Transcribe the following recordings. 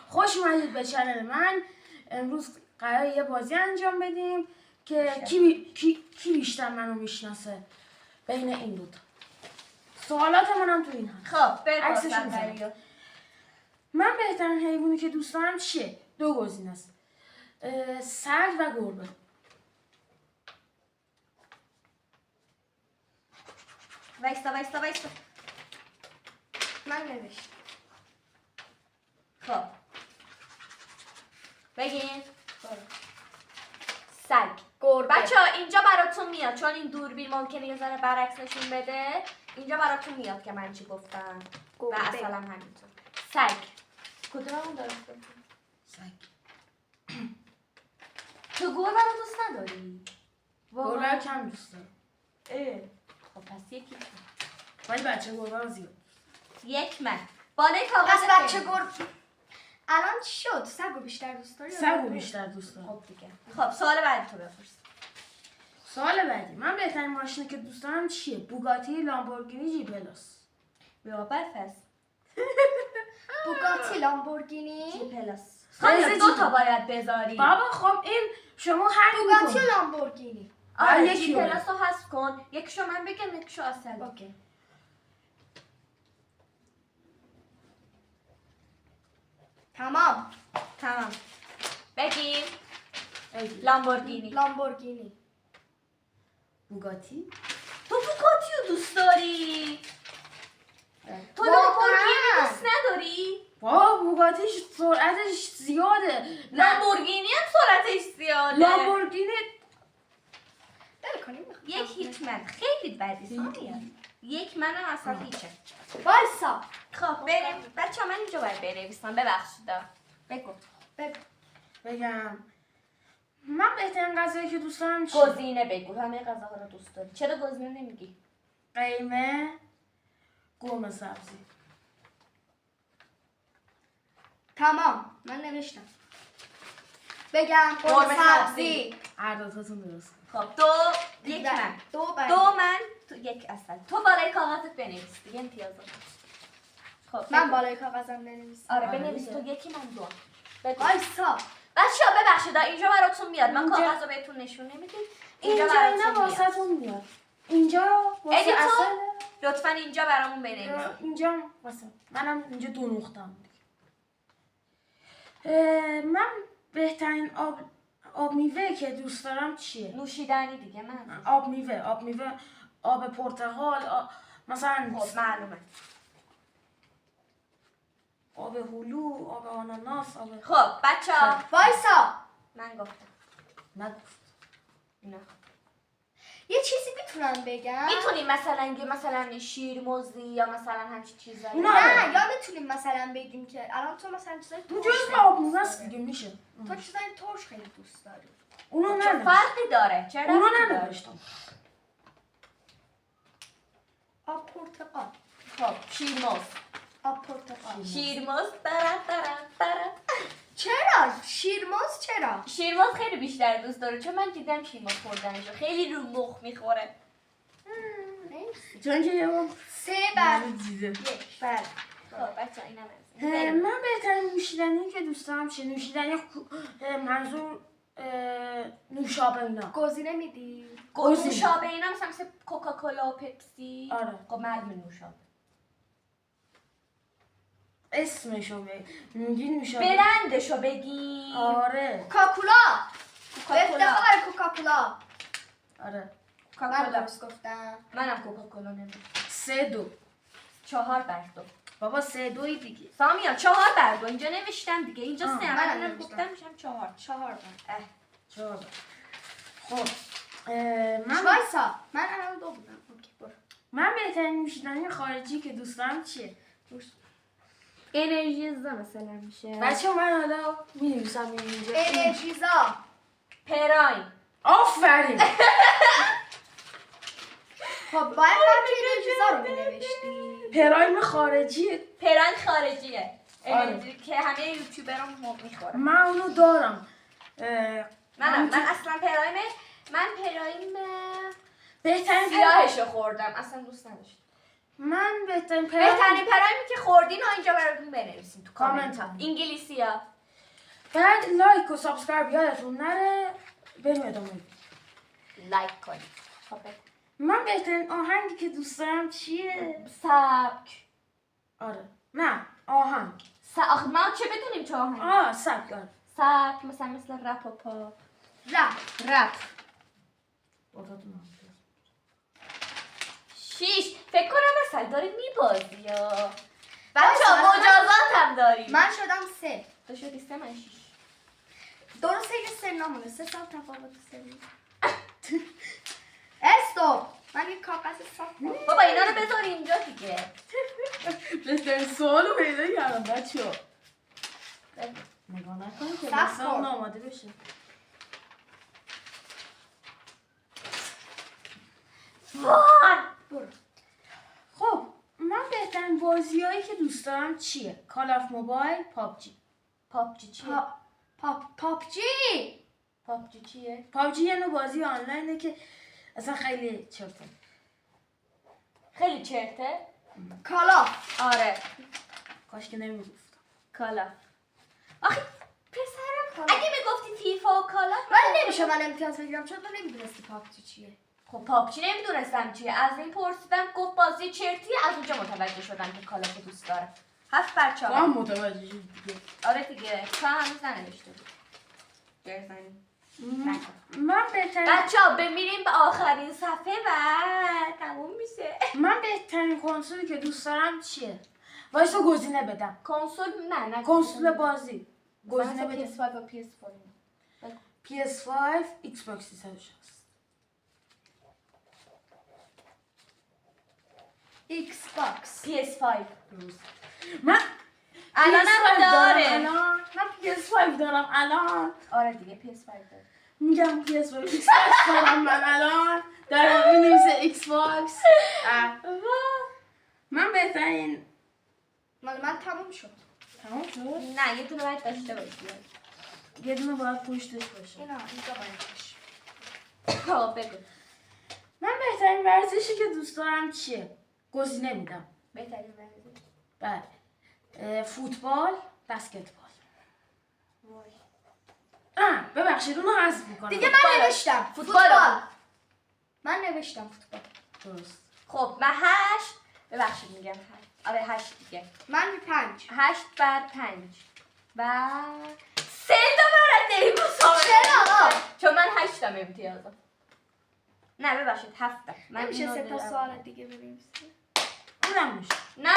خوش اومدید به چنل من. امروز قراره یه بازی انجام بدیم که کی بیشتر منو میشناسه بین این دوتا. سوالات منم تو این هست. خب بپرسم. من بهترین حیوانی که دوست دارم چیه؟ دو گزینه است. سگ و گربه. وایستا. من نوشتم. خب بگین. سگ. گربه. بچه‌ها اینجا براتون میاد چون این دوربین ممکنه یه ذره برعکس نشون بده. اینجا براتون میاد که من چی گفتم. و اصلا همینطور. سگ. کدوممون درست گفتم؟ سگ. تو گربه رو دوست نداری؟ گربه کم دوست دارم. خب پس یکی ولی بچه گربه رو زیاد. یک من. بالای کاغذ. پس بچه گربه. الان چی شد؟ سگو بیشتر دوست داری؟ سگو بیشتر دوست دارم. خب دیگه. خب سوال بعدی تو بپرس. سوال بعدی. من بهترین ماشینی که دوست دارم چیه؟ بوگاتی، لامبورگینی، جی پلاس. بیا برفس. بوگاتی، لامبورگینی. جی پلاس. خیلی خب دو تا باید بذاری. بابا خب این شما هر بوگاتی، لامبورگینی. آره یکی جی رو پلاس رو حذف کن. یکیشو من بگم یکیشو اصل. اوکی. تمام. بگیم. لامبورگینی. لامبورگینی. بوگاتی. تو بوگاتی رو دوست داری؟ تو واقعاً؟ لامبورگینی دوست نداری؟ بابا بوگاتیش سرعتش زیاده. لامبورگینی هم سرعتش زیاده. لامبورگینی دل کنیم. یک هیچ من. خیلی بدی سامیه. یک منم اصلا هیچه. وایسا. خب بریم. بچه من اینجا باید بنویسم. ببخشید. بگو. بگم من بهترین غذایی که دوست دارم چیه؟ گزینه بگو. همه غذاها رو دوست داری. چرا گزینه نمیگی؟ قیمه، گرمه سبزی. تمام. من نوشتم. بگم قرمه سبزی. هر دوتاتون درست کن. خب یک من. دو من تو یک اصل. تو بالای کاغذت بنویس دیگه امتیازات. خب من بالای کاغذم بنویسم. آره بنویس تو یکی من دو. بگو. وایسا. بچه‌ها ببخشید اینجا براتون میاد. من اینجا- کاغذ رو بهتون نشون نمیدم. اینجا اینا واسهتون میاد. اینجا واسه اگه تو اصل. لطفا اینجا برامون بنویس. اینجا واسه منم اینجا دو نقطه‌ام. من بهترین آب میوه که دوست دارم چیه؟ نوشیدنی دیگه من. آب میوه، آب پرتقال، مثلا خب معلومه. آب هلو، آب آناناس، خب بچه‌ها وایسا. من گفتم. نگفت. نه. یه چیزی میتونم بگم؟ میتونیم مثلا شیرموزی یا مثلا همچین چیزایی. نه یا میتونیم مثلا بگیم که الان تو مثلا چیزای اون ترش جزء خیلی آب دوست میوه است داری. دیگه میشه. تو چیزای ترش خیلی دوست داری. اونو چه ننوشتم. فرقی داره؟ چرا اونو ربطی داره؟ ننوشتم. آب پرتقال. خب شیرموز. آب پرتقال. شیرموز برات. چرا؟ شیرموز چرا؟ شیرموز خیلی بیشتر دوست داره چون من دیدم شیرموز خوردنشو خیلی رو مخ میخوره. مرسی. چون که یه بار 3 بر دیده. 1. بله. خب بچه اینم من بهترین نوشیدنی که دوست دارم چیه؟ نوشیدنی منظور نوشابه اینا. گزینه میدی؟ نوشابه اینا مثل کوکاکولا و پپسی. آره. خب معلومه نوشابه. اسمشو میگی نوشابه. برندشو بگی. آره. کوکاکولا. کوکاکولا. افتخار کوکاکولا. آره. من کوکاکولا. درست گفتم. منم کوکاکولا نمیدونم. 3-2. 4-2. بابا 3-2 دیگه. سامیا 4-2 اینجا نوشتم دیگه. اینجا 3 منم منم نوشتم. گفتم میشم 4. 4 4. خب من وایسا. من الان 2 بودم. اوکی برو. من بهترین نوشیدنی خارجی که دوست دارم چیه؟ انرژیزا مثلا میشه. بچه من حالا می‌نویسم اینجا. انرژیزا. پرایم. آفرین. خب باید من انرژیزا رو می‌نوشتی. پرایم خارجی. پرایم خارجیه. آره. انرژی که همه یوتیوبرام میخورن. من اونو دارم. من اصلا من پرایم بهترین سیاهشو خوردم. اصلا دوست نداشتم. من بهترین بهترین پرایمی که خوردین ها اینجا براتون بنویسین تو کامنت هم. انگلیسی ها. بعد لایک و سابسکرایب یادتون نره. بریم ادامه بدیم. لایک کنید. خب من بهترین آهنگی که دوست دارم چیه؟ سبک. آره نه آهنگ. آخه ما چه بدونیم چه آهنگ؟ سبک آره. سبک مثل رپ و پاپ. رپ. شیش. فکر کنم مثلا دارید میبازی یا بچه ها مجازات هم داریم. من شدم 3. تو شدی 3 من 6. درسته یه سن نمونه 3 سال تفاوت سنی. استوب. من یه کاغذ صاف دارم. بابا اینا رو بذار اینجا دیگه. بهترین سوالو پیدا کردم بچه ها. نگاه نکنید که صف مثلا کن. اون آماده بشه. برو. خب من بهترین بازیایی که دوست دارم چیه؟ کال آف موبایل، پابجی. پاپجی چیه؟ پاپجی. پاپجی چیه؟ پابجی یه نوع بازی آنلاینه که اصلا خیلی چرته. خیلی چرته؟ کالا. آره. کاش که نمیگفتم. کالا. آخه پسرم اگه میگفتی فیفا و کالا ولی نمیشه من امتیاز بگیرم چون تو نمیدونستی پاپجی چیه. خب پاپچی نمیدونستم چیه. از این پرسیدم گفت بازی چرتیه. از اونجا متوجه شدم که کالا رو دوست داره. 7 بچه تو ها. هم متوجه شد دیگه. آره دیگه. تو هم هنوز ننوشته بود. بزنیم. من بهترین بچه ها بمیریم به آخرین صفحه و تموم میشه. من بهترین کنسولی که دوست دارم چیه؟ وایسا گزینه بدم. کنسول نه کنسول بازی. گزینه گزینه بده. PS5 و PS4. PS5 Xbox 360. ایکس باکس. PS5. من الان PS5 هم دارم داره. الان. من PS5 دارم الان. آره دیگه PS5 داره. میگم PS5 Xbox دارم من الان. دارم مینویسه Xbox. من بهترین من تموم شد. تمام شد؟ نه یه دونه باید داشته باشی. یه دونه باید پشتش باشه. اینجا باید باشه. خب بگو. من بهترین ورزشی که دوست دارم چیه؟ گزینه میدم. بهترین ورزش. بله. فوتبال، بسکتبال. وای. ببخشید اونو حذف میکنم. دیگه من نوشتم فوتبال. من نوشتم فوتبال. درست. خب من 8. ببخشید میگم 8. آره 8 دیگه. من 5. 8 بر 5 و 3 تا برنده این مسابقه. چرا؟ چون من 8 تا امتیازم. نه ببخشید 7 تا. من نمیشه اینو 3 تا دارم. سوال دیگه بنویسی. اونم میشه. نه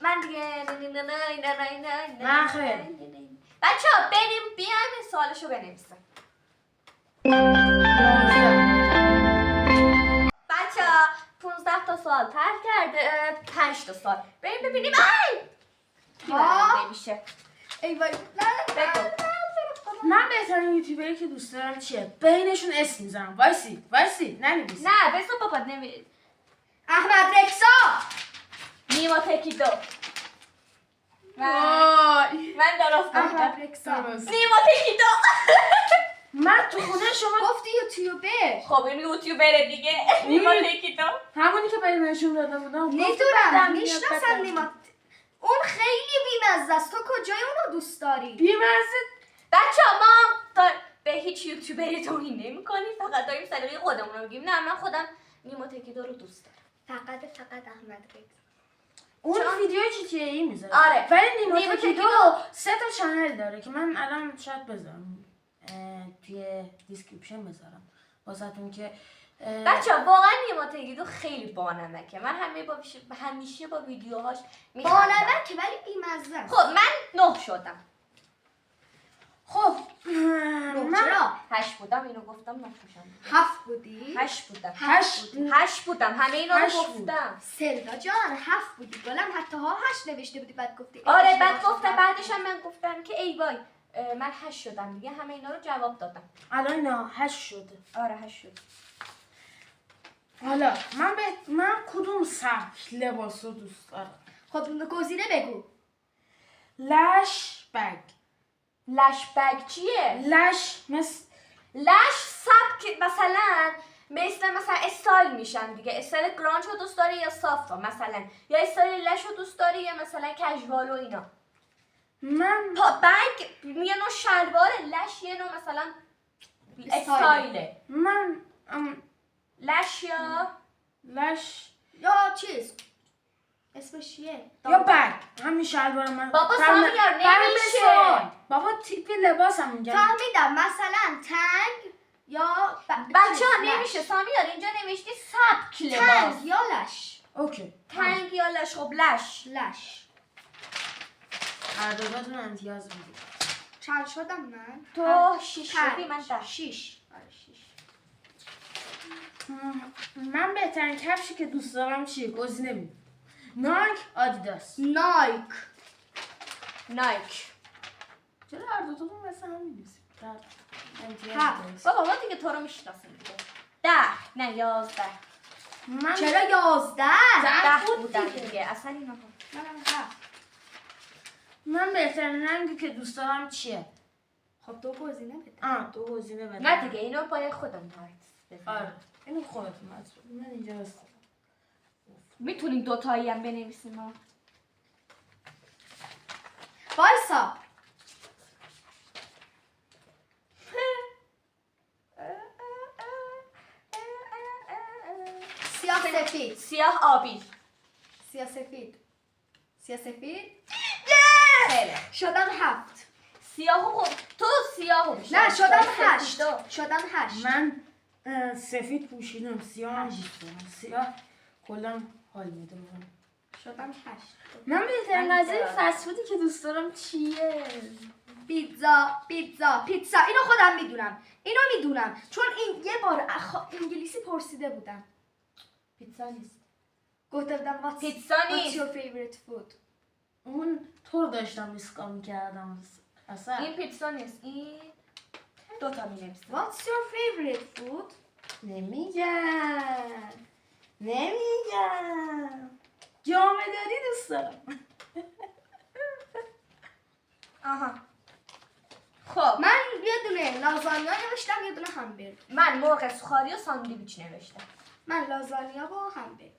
من دیگه نه خیر. بچه ها بریم بیایم این سوالشو بنویسم. بچه ها 15 تا سوال تر کرده. 5 تا سوال بریم ببینیم کی برنده میشه. ای وای. بگو. من بهترین یوتیوبری که دوست دارم چیه؟ بینشون اسم میزنم. وایسی ننویسی. نه بسو بابا نمی احمد رکسا. نیما تکیدو. وای. من درست احمد گفتم. رکسا. نیما تکیدو. من تو خونه شما گفتی یوتیوبر. خب این یوتیوبره دیگه. نیما تکیدو. همونی که بینشون داده بودم. میدونم میشناسم نیما. اون خیلی بیمزه است. تو کجای اونو دوست داری؟ بیمزه. بچه ها ما به هیچ یوتیوبری توهین نمی کنیم. فقط داریم سلیقه خودمون رو میگیم. نه من خودم نیما تکیدو رو دوست دارم. فقط احمد رکسا. اون ویدیو GTA میذاره. آره. ولی نیما نیما تکیدو تکیدو 3 تا چنل داره که من الان شاید بذارم. توی دیسکریپشن بذارم. واسهتون که بچه ها واقعا نیما تکیدو خیلی بانمکه. من همیشه با ویدیوهاش میخندم. بانمکه ولی بیمزه است. خب من 9 شدم. خب چرا؟ 8 بودم اینو گفتم 9 میشم. 7 بودی؟ 8 بودم. 8 بودم همه اینا رو 8 بود. گفتم. سلوا جان 7 بودی. گلم حتی ها 8 نوشته بودی بعد گفتی. آره بعد گفتم بعدش هم من گفتم که ای وای من 8 شدم دیگه همه اینا رو جواب دادم. الان اینا 8 شده. آره 8 شد. حالا من کدوم سبک لباس رو دوست دارم؟ خب گزینه بگو. لش بگ. لش بگ چیه؟ لش لش سبک مثلا استایل میشن دیگه. استایل گرانج رو دوست داری یا صافا مثلا، یا استایل لش رو دوست داری یا مثلا کژوال و اینا. من بنگ یه نوع شلواره، لش یه نوع مثلا استایله. من لش یا لش یا چیز اسمش چیه؟ یا بگ همین شلوار من بابا فهم- سامیار فهم نمیشه. سوال. بابا تیپ لباس هم میگم فهمیدم مثلا تنگ یا بچه ها نمیشه سامیار، اینجا نوشتی سبک لباس. تنگ یا لش. اوکی تنگ یا لش. خب لش. لش. هر دوتاتون امتیاز میدید. چند شدم من؟ تو 6 پنج. شدی، من 10. 6. آره 6. من بهترین کفشی که دوست دارم چیه؟ گزینه میدم. نایک، آدیداس. نایک. نایک. چرا هر دوتاتون مثل هم می‌نویسید؟ امتیاز هفت. می‌دید. بابا ما دیگه تو رو میشناسیم دیگه. 10 نه 11. من چرا 11؟ 10 بود بودن دیگه. دیگه اصلا اینا. منم 7. من بهترین رنگی که دوست دارم چیه؟ خب تو گزینه بده. تو گزینه بده. نه دیگه اینو باید خودم تایید آره بزنم. اینو خودتون من اینجا هستم. میتونیم دوتایی هم بنویسیم ها. وایسا. سیاه سفید. سیاه آبی. سیاه سفید. سیاه سفید. خیلی. شدم 7. سیاهو خب تو سیاهو میشه. نه شدم 8. شدم 8. من سفید پوشیدم سیاه هم دوست دارم. سیاه کلا حال میده من. شدم 8. من بهترین من غذای دارم. فست فودی که دوست دارم چیه؟ پیتزا. اینو خودم میدونم. اینو میدونم چون این یه بار انگلیسی پرسیده بودم. پیتزا نیست. گفته بودم پیتزا what's نیست. your favorite food؟ اون تو رو داشتم اسکان میکردم اصلا. این پیتزا نیست. این دوتا می نویسیم. What's your favorite food؟ نمیگم جامدادی دوست دارم. آها. خب من یه دونه لازانیا نوشتم یه دونه همبرگر. من مرغ سوخاری و ساندویچ نوشتم. من لازانیا با همبرگر.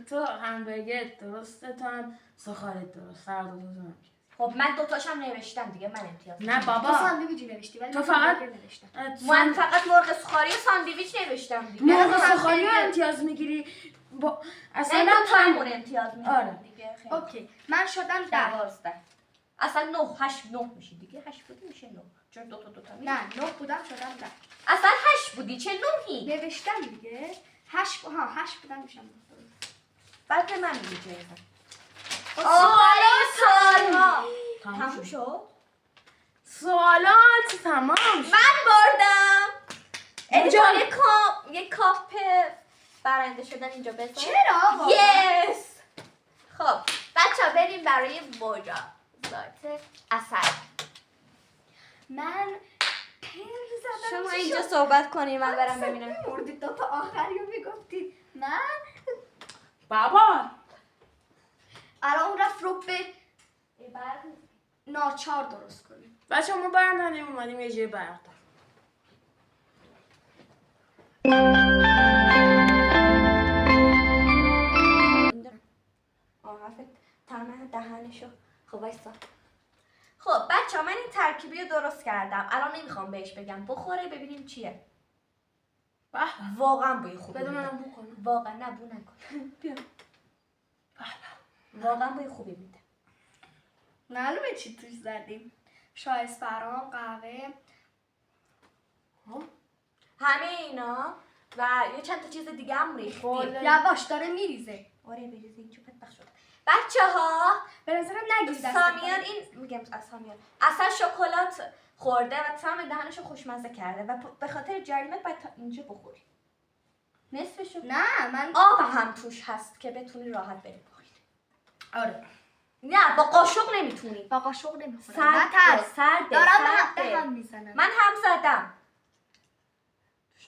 تو همبرگر درسته، تو هم سخارت درست. هر دو هم. خب من دوتاشم نوشتم دیگه، من امتیاز نه با بابا ساندویچ نوشتی ولی تو من فقط- همبرگر نوشتم. من فقط مرغ سوخاری و ساندویچ نوشتم دیگه. مرغ همبرگر. سخاری رو امتیاز میگیری با نه اصلا دو تامون امتیاز میگیرم آره. دیگه. خیلی. اوکی من شدم 10. 12. اصلا 9 8 9 میشه دیگه. 8 بودی میشه 9. چون دوتا میشه. نه 9 بودم شدم 10. اصلا 8 بودی چه 9ی؟ نوشتم دیگه 8 بودم میشم. بعد من میگی جایزه. سوالات تموم شد. سوالات تمام شد. من بردم. اینجا. یه کاپ برنده شدن اینجا بذار. چرا آقا؟ یس. خب بچه ها بریم برای مجازات اثر. من پیر زدم. شما اینجا صحبت کنیم من برم ببینم. مردی دو تا آخری رو میگفتید. من بابا الان اون رفت رو به ناچار درست کنیم. بچه ما برندنیم اومدیم یه جای برد. حرف تمام دهنشو. خب وایسا. خب بچه ها من این ترکیبی رو درست کردم. الان نمیخوام بهش بگم بخوره ببینیم چیه. به واقعا بوی خوبی بده میده. منم بکنم. واقعا نه بو نکن. بیا. واقعا بوی خوبی میده. معلومه چی توش زدیم. شایستفرام، قهوه. همه اینا و یه چند تا چیز دیگه هم ریختیم. یواش داره میریزه. آره بریزه اینجا بدبخت شد. بچه ها به نظرم نگیر دست. سامیان این میگم از سامیان اصلا شکلات خورده و تمام دهنشو خوشمزه کرده و به خاطر جریمت باید تا اینجا بخوری. نصفشو. نه من آب هم توش هست که بتونی راحت بری پایین. آره نه با قاشق نمیتونی. با قاشق نمیخورم. سرده سرده دارم به سرده. هم میزنم. من هم زدم.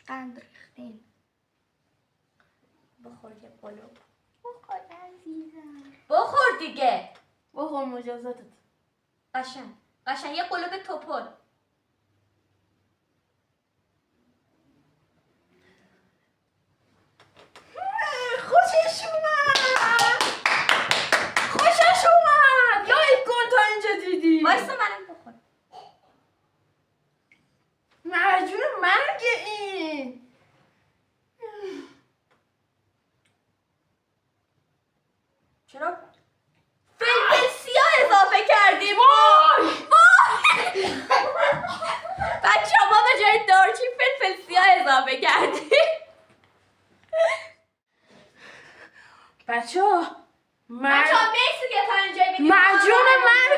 قند ریختیم. بخور یه قلوب. بخور عزیزم. بخور دیگه. بخور مجازاتت. قشنگ یه قلوب توپل. خوشش اومد.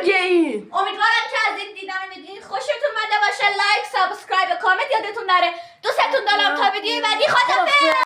بگه این؟ امیدوارم که از این دیدن ویدیو خوشتون اومده باشه. لایک، سابسکرایب و کامنت یادتون نره. دوستتون دارم تا ویدیوی بعدی. خداحافظ.